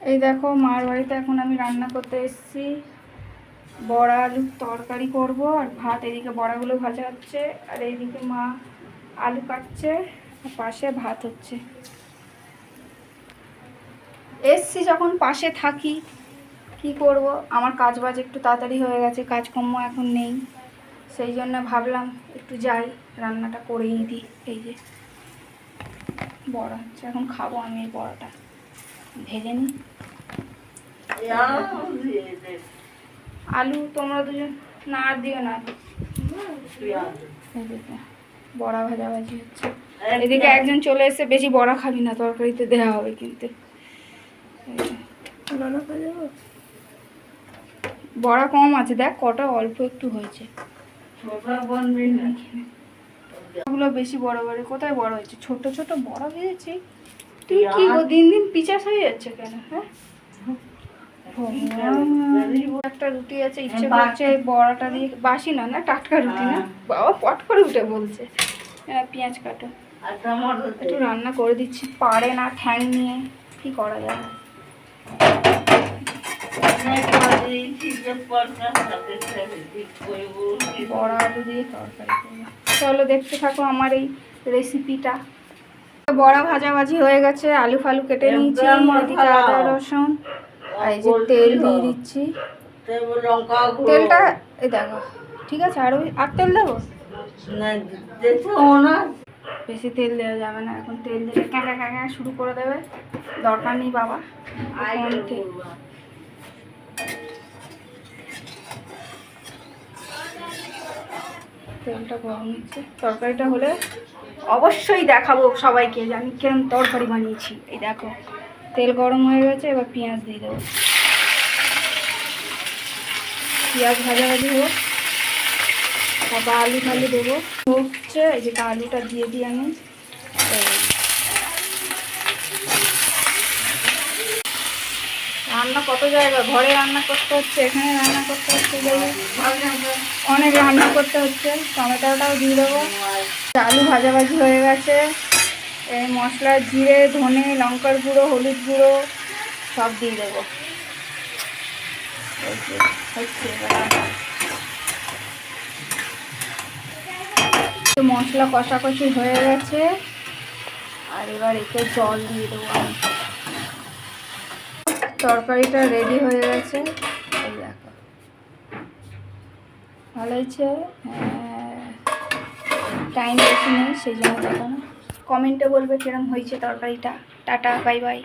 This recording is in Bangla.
এই দেখো মার বাড়িতে এখন আমি রান্না করতে এসেছি। বড়া আলুর তরকারি করব, আর ভাত। এদিকে বড়াগুলো ভাজা হচ্ছে, আর এইদিকে মা আলু কাটছে, আর পাশে ভাত হচ্ছে। এসছি যখন পাশে থাকি, কি করব, আমার কাজ বাজ একটু তাড়াতাড়ি হয়ে গেছে, কাজকর্ম এখন নেই, সেই জন্য ভাবলাম একটু যাই, রান্নাটা করেই দিই। এই যে বড়া হচ্ছে, এখন খাবো আমি এই বড়াটা, ভেজে নিই। আলু তোমরা দুজন না আর দিও না, বড়া ভাজাভাজি হচ্ছে। এদিকে একজন চলে এসে, বেশি বড়া খাবি না, তরকারিতে দেওয়া হবে কিন্তু। বড়া কম আছে, দেখ কটা অল্প একটু হয়েছে। ওগুলো বেশি বড় বড়, কোথায় বড় হয়েছে? ছোট ছোট বড় ভেজেছি। তুই কি গো দিন দিন পিচাস হয়ে যাচ্ছে কেন? হ্যাঁ, একটা রুটি আছে, ইচ্ছে করছে বড়াটা দিয়ে। বাসি না, না টাটকা রুটি না? বাবা পট করে উঠে বলছে পেঁয়াজ কাটো, একটু রান্না করে দিচ্ছি। পারে না ঠ্যাং নিয়ে, কি করা যাবে। বড়া আলু দিয়ে তরকারি করবো। চলো দেখতে থাকো আমার এই রেসিপিটা। বড়া ভাজাভাজি হয়ে গেছে, আলু ফালু কেটে নিয়েছি, এদিকে আদা রসুন, আর এই যে তেল দিয়ে দিচ্ছি। তেলটা এই দেখো, ঠিক আছে। আর তেল দেবো না, বেশি তেল দেওয়া যাবে না এখন। তেল দিলে ক্যাঁকা ক্যাঁকা শুরু করে দেবে, দরকার নেই বাবা। তেলটা গরম হচ্ছে, তরকারিটা হলে অবশ্যই দেখাবো সবাইকে যে আমি কিরম তরকারি বানিয়েছি। এই দেখো তেল গরম হয়ে গেছে, এবার পেঁয়াজ দিয়ে দেবো। পেঁয়াজ ভাজাভাজি হোক, তারপর আলু ফালু দেবো হচ্ছে। এই যে আলুটা দিয়ে দিই আমি। রান্না কত জায়গা, ঘরে রান্না করতে হচ্ছে, এখানে রান্না করতে হচ্ছে, অনেক রান্না করতে হচ্ছে। টমেটোটাও দিয়ে দেবো। আলু ভাজাভাজি হয়ে গেছে, এই মশলা জিরে ধনে লঙ্কার গুঁড়ো হলুদ গুঁড়ো সব দিয়ে দেবো। মশলা কষাকষি হয়ে গেছে, আর এবার এতে জল দিয়ে দেবো আমি। তরকারিটা রেডি হয়ে গেছে, এই দেখো ভালো হয়েছে। টাইম বেশি নেই, সেই জন্য দেখানো। কমেন্টে বলবে কিরম হয়েছে তরকারিটা। Tata, bye bye.